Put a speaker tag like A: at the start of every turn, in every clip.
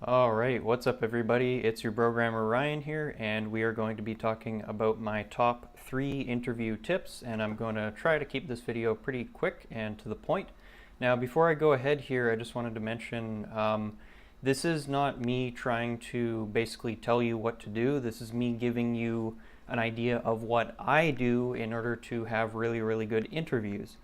A: All right, what's up everybody? It's your programmer Ryan here, and we are going to be talking about my top 3 interview tips, and I'm going to try to keep this video pretty quick and to the point. Now, before I go ahead here, I just wanted to mention this is not me trying to basically tell you what to do. This is me giving you an idea of what I do in order to have really good interviews.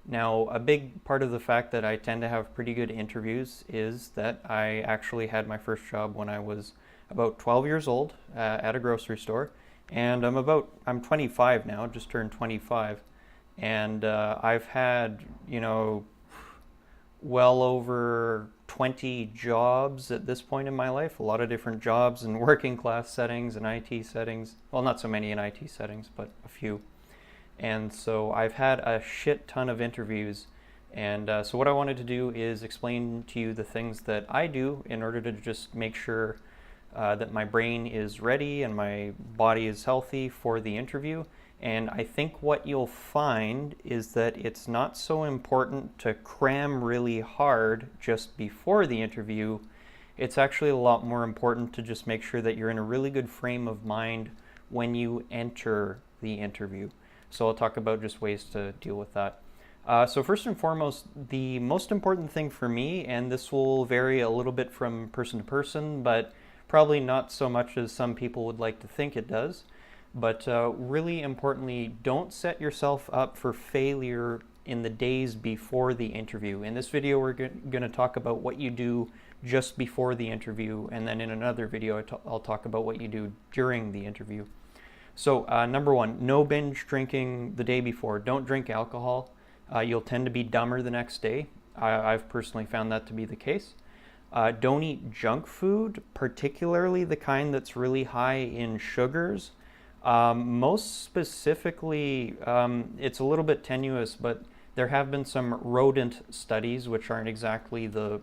A: Now, a big part of the fact that I tend to have pretty good interviews is that I actually had my first job when I was about 12 years old at a grocery store, and I'm 25 now, just turned 25, and I've had, well over 20 jobs at this point in my life, a lot of different jobs in working class settings and IT settings. Well, not so many in IT settings, but a few. And so I've had a shit ton of interviews, and so what I wanted to do is explain to you the things that I do in order to just make sure that my brain is ready and my body is healthy for the interview. And I think what you'll find is that it's not so important to cram really hard just before the interview. It's actually a lot more important to just make sure that you're in a really good frame of mind when you enter the interview. So I'll talk about just ways to deal with that. So first and foremost, the most important thing for me, and this will vary a little bit from person to person, but probably not so much as some people would like to think it does, but really importantly, don't set yourself up for failure in the days before the interview. In this video, we're going to talk about what you do just before the interview, and then in another video, I'll talk about what you do during the interview. So number one, no binge drinking the day before. Don't drink alcohol. You'll tend to be dumber the next day. I've personally found that to be the case. Don't eat junk food, particularly the kind that's really high in sugars. Most specifically, it's a little bit tenuous, but there have been some rodent studies, which aren't exactly the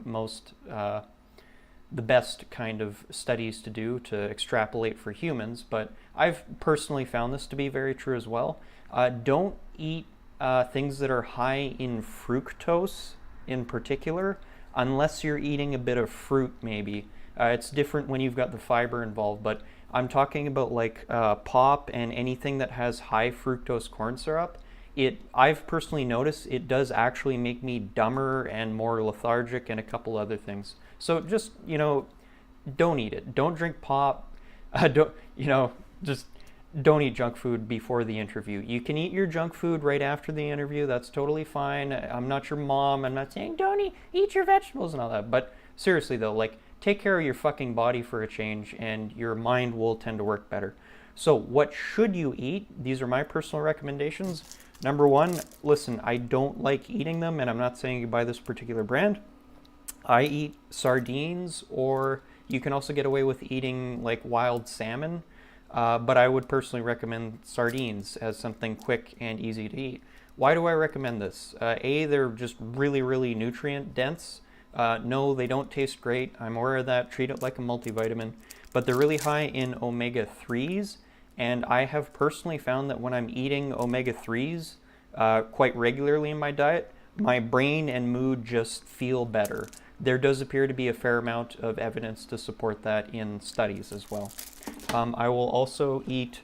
A: best kind of studies to do to extrapolate for humans, but I've personally found this to be very true as well. Don't eat things that are high in fructose in particular, unless you're eating a bit of fruit maybe. It's different when you've got the fiber involved, but I'm talking about like pop and anything that has high fructose corn syrup. I've personally noticed it does actually make me dumber and more lethargic and a couple other things. So just, don't eat it. Don't drink pop. Just don't eat junk food before the interview. You can eat your junk food right after the interview. That's totally fine. I'm not your mom. I'm not saying don't eat your vegetables and all that. But seriously though, like, take care of your fucking body for a change and your mind will tend to work better. So what should you eat? These are my personal recommendations. Number one, listen, I don't like eating them, and I'm not saying you buy this particular brand. I eat sardines, or you can also get away with eating like wild salmon, but I would personally recommend sardines as something quick and easy to eat. Why do I recommend this? A, they're just really nutrient dense. No, they don't taste great. I'm aware of that. Treat it like a multivitamin. But they're really high in omega-3s, and I have personally found that when I'm eating omega-3s quite regularly in my diet, my brain and mood just feel better. There does appear to be a fair amount of evidence to support that in studies as well. I will also eat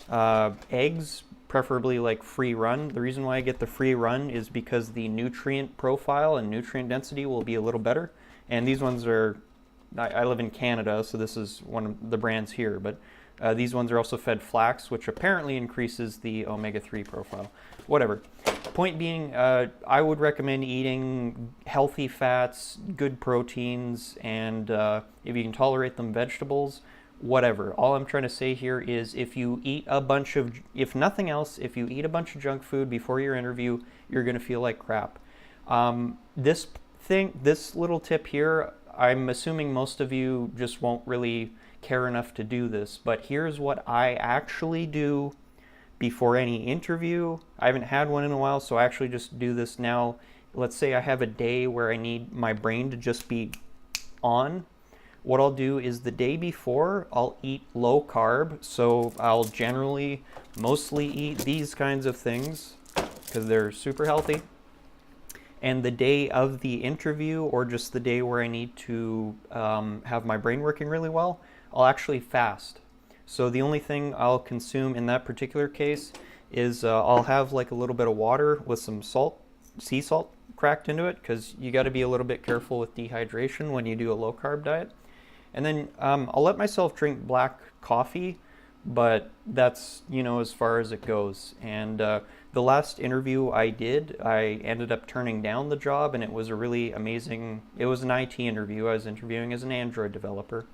A: eggs, preferably like free run. The reason why I get the free run is because the nutrient profile and nutrient density will be a little better. And these ones are, I live in Canada, so this is one of the brands here, but these ones are also fed flax, which apparently increases the omega-3 profile. Whatever. Point being, I would recommend eating healthy fats, good proteins, and if you can tolerate them, vegetables, whatever. All I'm trying to say here is if you eat if nothing else, if you eat a bunch of junk food before your interview, you're going to feel like crap. This little tip here, I'm assuming most of you just won't really care enough to do this, but here's what I actually do before any interview. I haven't had one in a while, so I actually just do this now. Let's say I have a day where I need my brain to just be on. What I'll do is the day before, I'll eat low carb, so I'll mostly eat these kinds of things because they're super healthy. And the day of the interview, or just the day where I need to have my brain working really well, I'll actually fast. So the only thing I'll consume in that particular case is I'll have like a little bit of water with some salt, sea salt cracked into it, because you got to be a little bit careful with dehydration when you do a low carb diet. And then I'll let myself drink black coffee, but that's, as far as it goes. And the last interview I did, I ended up turning down the job, and it was a really amazing, it was an IT interview. I was interviewing as an Android developer.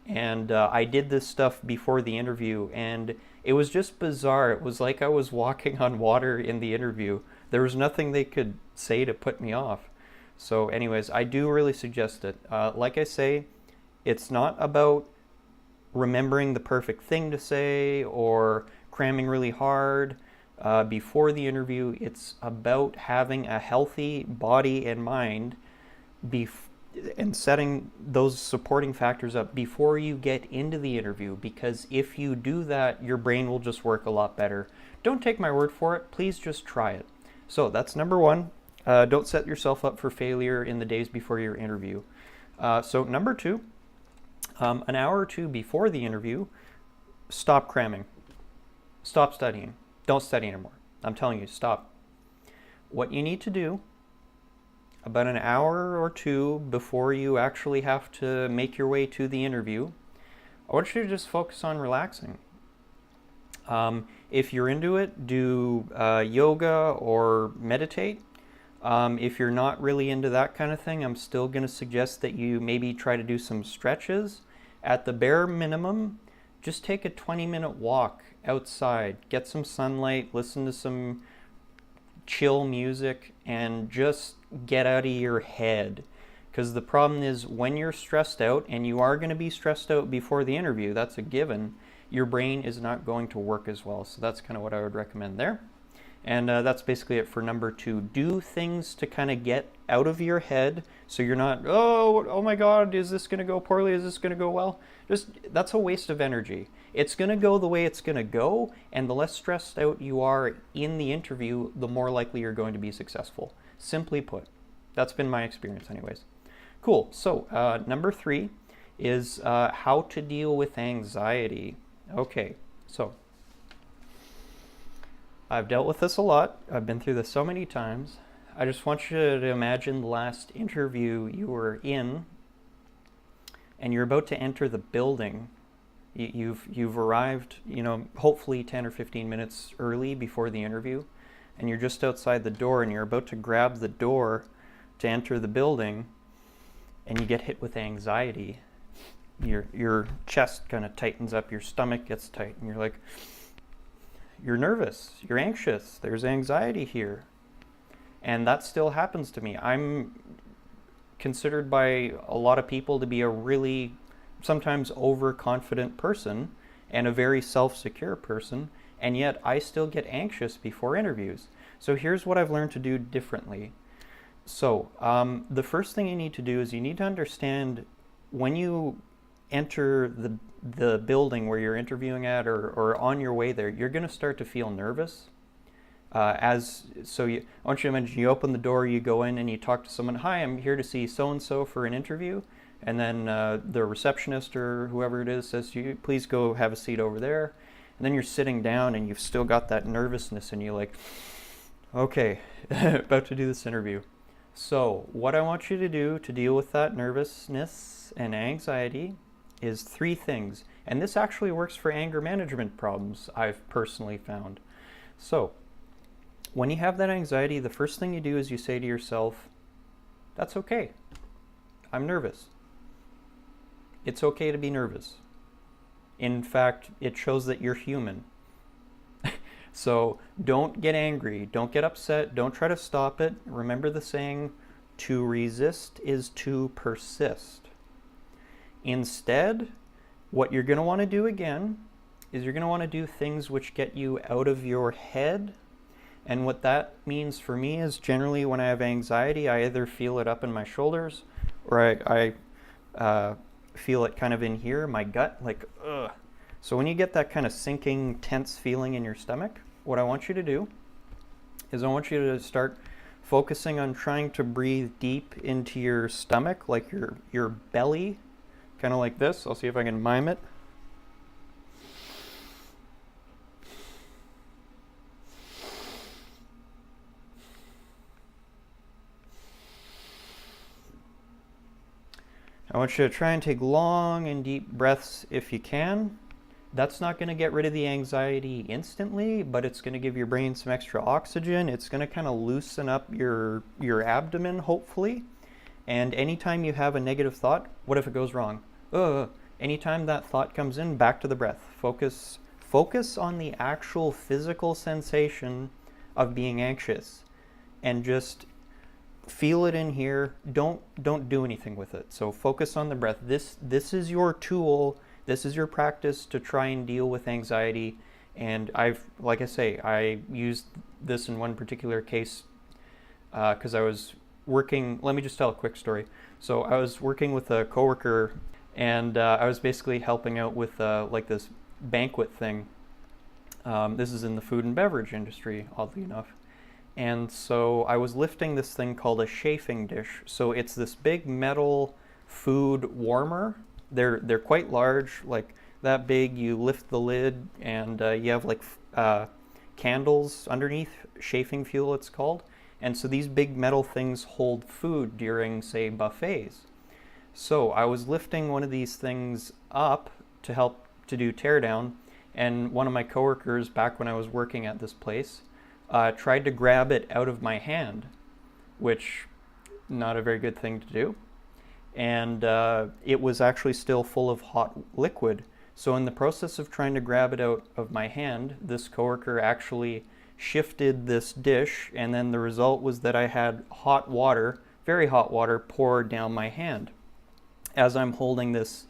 A: And I did this stuff before the interview, and it was just bizarre. It was like I was walking on water in the interview. There was nothing they could say to put me off. So anyways, I do really suggest it. Like I say, it's not about remembering the perfect thing to say or cramming really hard before the interview. It's about having a healthy body and mind and setting those supporting factors up before you get into the interview, because if you do that, your brain will just work a lot better. Don't take my word for it. Please just try it. So that's number one. Don't set yourself up for failure in the days before your interview. So number two, an hour or two before the interview, stop cramming. Stop studying. Don't study anymore. I'm telling you, stop. What you need to do about an hour or two before you actually have to make your way to the interview, I want you to just focus on relaxing. If you're into it, do yoga or meditate. If you're not really into that kind of thing, I'm still going to suggest that you maybe try to do some stretches. At the bare minimum, just take a 20-minute walk outside, get some sunlight, listen to some chill music, and just get out of your head. Because the problem is, when you're stressed out, and you are going to be stressed out before the interview, that's a given, your brain is not going to work as well. So that's kind of what I would recommend there. And that's basically it for number two. Do things to kind of get out of your head, so you're not, oh my God, is this going to go poorly? Is this going to go well? That's a waste of energy. It's going to go the way it's going to go, and the less stressed out you are in the interview, the more likely you're going to be successful. Simply put. That's been my experience anyways. Cool. So number three is how to deal with anxiety. Okay, so I've dealt with this a lot. I've been through this so many times. I just want you to imagine the last interview you were in, and you're about to enter the building. You've arrived, hopefully 10 or 15 minutes early before the interview, and you're just outside the door, and you're about to grab the door to enter the building, and you get hit with anxiety. Your chest kind of tightens up, your stomach gets tight, and you're like, you're nervous, you're anxious, there's anxiety here. And that still happens to me. I'm considered by a lot of people to be a really, sometimes overconfident person and a very self-secure person, and yet I still get anxious before interviews. So here's what I've learned to do differently. So the first thing you need to do is you need to understand, when you enter the building where you're interviewing at, or on your way there, you're going to start to feel nervous. I want you to imagine you open the door, you go in, and you talk to someone. Hi, I'm here to see so-and-so for an interview. And then the receptionist or whoever it is says to you, please go have a seat over there. And then you're sitting down, and you've still got that nervousness, and you're like, okay, about to do this interview. So what I want you to do to deal with that nervousness and anxiety is three things. And this actually works for anger management problems, I've personally found. So when you have that anxiety, the first thing you do is you say to yourself, that's okay. I'm nervous. It's okay to be nervous. In fact, it shows that you're human. So don't get angry, don't get upset, don't try to stop it. Remember the saying, to resist is to persist. Instead, what you're going to want to do again is you're going to want to do things which get you out of your head. And what that means for me is, generally when I have anxiety, I either feel it up in my shoulders, or I feel it kind of in here, my gut, like, ugh. So when you get that kind of sinking, tense feeling in your stomach, what I want you to do is I want you to start focusing on trying to breathe deep into your stomach, like your belly, kind of like this. I'll see if I can mime it. I want you to try and take long and deep breaths if you can. That's not going to get rid of the anxiety instantly, but it's going to give your brain some extra oxygen. It's going to kind of loosen up your abdomen, hopefully. And anytime you have a negative thought, what if it goes wrong? Anytime that thought comes in, back to the breath. Focus on the actual physical sensation of being anxious, and just feel it in here. Don't do anything with it. So focus on the breath. This is your tool. This is your practice to try and deal with anxiety. And like I say, I used this in one particular case because I was working. Let me just tell a quick story. So I was working with a coworker, and I was basically helping out with like this banquet thing. This is in the food and beverage industry, oddly enough. And so I was lifting this thing called a chafing dish. So it's this big metal food warmer. They're quite large, like that big. You lift the lid, and you have like candles underneath, chafing fuel it's called. And so these big metal things hold food during, say, buffets. So I was lifting one of these things up to help to do teardown, and one of my coworkers back when I was working at this place tried to grab it out of my hand, which not a very good thing to do. And it was actually still full of hot liquid. So in the process of trying to grab it out of my hand, this coworker actually shifted this dish, and then the result was that I had hot water, very hot water, poured down my hand as I'm holding this,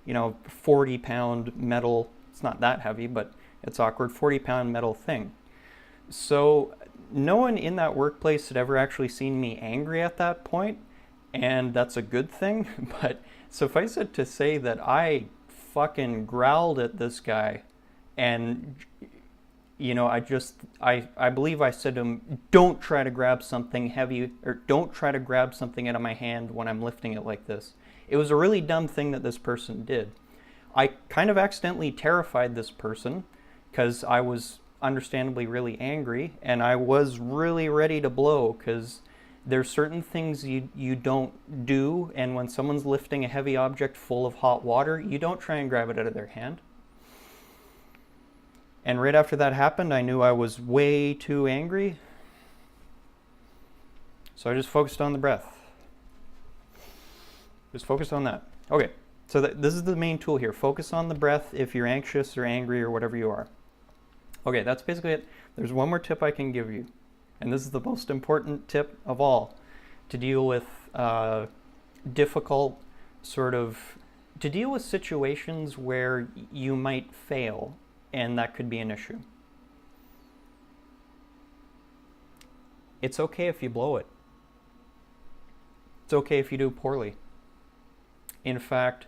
A: 40-pound metal. It's not that heavy, but it's awkward, 40-pound metal thing. So no one in that workplace had ever actually seen me angry at that point, and that's a good thing. But suffice it to say that I fucking growled at this guy, and I believe I said to him, don't try to grab something heavy, or don't try to grab something out of my hand when I'm lifting it like this. It was a really dumb thing that this person did. I kind of accidentally terrified this person because I was understandably really angry, and I was really ready to blow, because there's certain things you don't do, and when someone's lifting a heavy object full of hot water, you don't try and grab it out of their hand. And right after that happened, I knew I was way too angry, so I just focused on the breath. Just focus on that. Okay, so this is the main tool here. Focus on the breath if you're anxious or angry or whatever you are. Okay, that's basically it. There's one more tip I can give you, and this is the most important tip of all, to deal with difficult to deal with situations where you might fail, and that could be an issue. It's okay if you blow it. It's okay if you do poorly. In fact,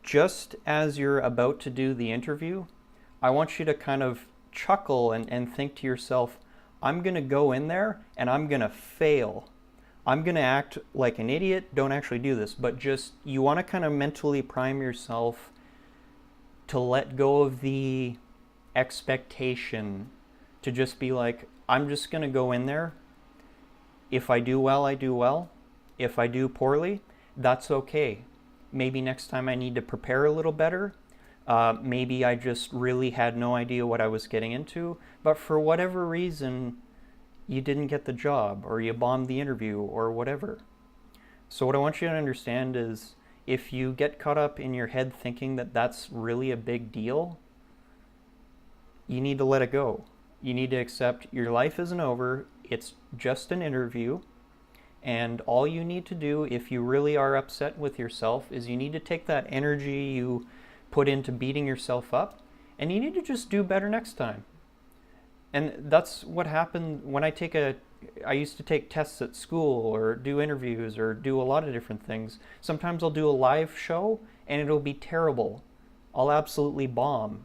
A: just as you're about to do the interview, I want you to kind of chuckle and think to yourself, I'm going to go in there and I'm going to fail. I'm going to act like an idiot. Don't actually do this, but just, you want to kind of mentally prime yourself to let go of the expectation, to just be like, I'm just going to go in there. If I do well, I do well. If I do poorly, that's okay. Maybe next time I need to prepare a little better. Maybe I just really had no idea what I was getting into, but for whatever reason, you didn't get the job, or you bombed the interview, or whatever. So what I want you to understand is, if you get caught up in your head thinking that that's really a big deal, you need to let it go. You need to accept your life isn't over. It's just an interview. And all you need to do, if you really are upset with yourself, is you need to take that energy you put into beating yourself up, and you need to just do better next time. And that's what happened when I used to take tests at school, or do interviews, or do a lot of different things. Sometimes I'll do a live show, and it'll be terrible. I'll absolutely bomb.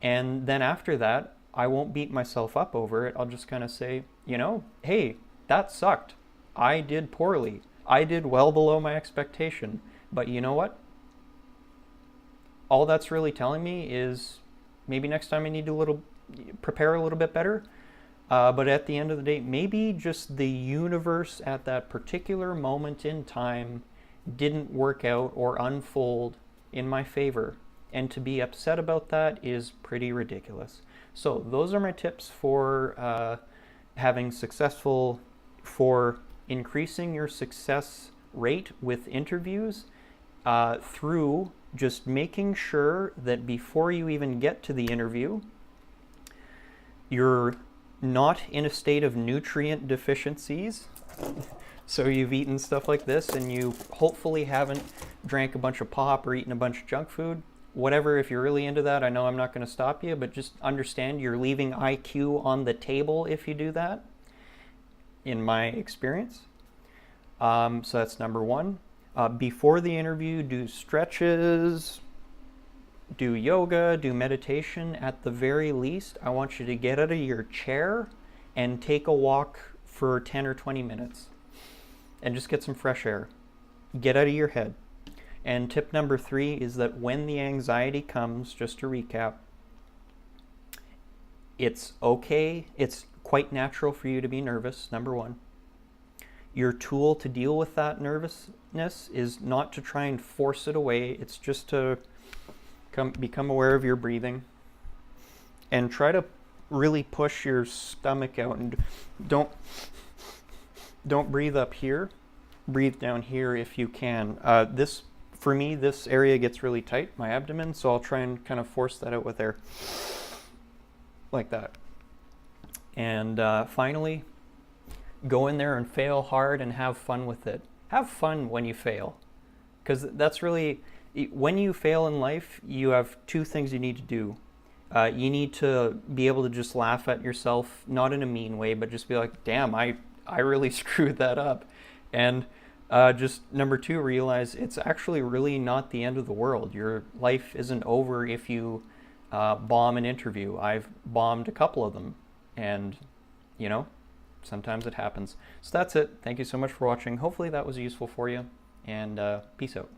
A: And then after that, I won't beat myself up over it. I'll just kind of say, hey, that sucked. I did poorly. I did well below my expectation. But you know what? All that's really telling me is maybe next time I need to prepare a little bit better. But at the end of the day, maybe just the universe at that particular moment in time didn't work out or unfold in my favor. And to be upset about that is pretty ridiculous. So those are my tips for for increasing your success rate with interviews through just making sure that before you even get to the interview, you're not in a state of nutrient deficiencies. So you've eaten stuff like this and you hopefully haven't drank a bunch of pop or eaten a bunch of junk food. Whatever, if you're really into that, I know I'm not going to stop you, but just understand you're leaving IQ on the table if you do that, in my experience. So that's number one. Before the interview, do stretches, do yoga, do meditation. At the very least, I want you to get out of your chair and take a walk for 10 or 20 minutes and just get some fresh air. Get out of your head. And tip number 3 is that when the anxiety comes, just to recap, it's okay. It's quite natural for you to be nervous, number 1. Your tool to deal with that nervousness is not to try and force it away. It's just to become aware of your breathing and try to really push your stomach out, and don't breathe up here. Breathe down here if you can. For me, this area gets really tight, my abdomen, so I'll try and kind of force that out with air, like that. And finally, go in there and fail hard and have fun with it. Have fun when you fail, because that's really, when you fail in life, you have 2 things you need to do. You need to be able to just laugh at yourself, not in a mean way, but just be like, damn, I really screwed that up. And just number 2, realize it's actually really not the end of the world. Your life isn't over if you bomb an interview. I've bombed a couple of them, and sometimes it happens. So that's it. Thank you so much for watching. Hopefully that was useful for you, and peace out.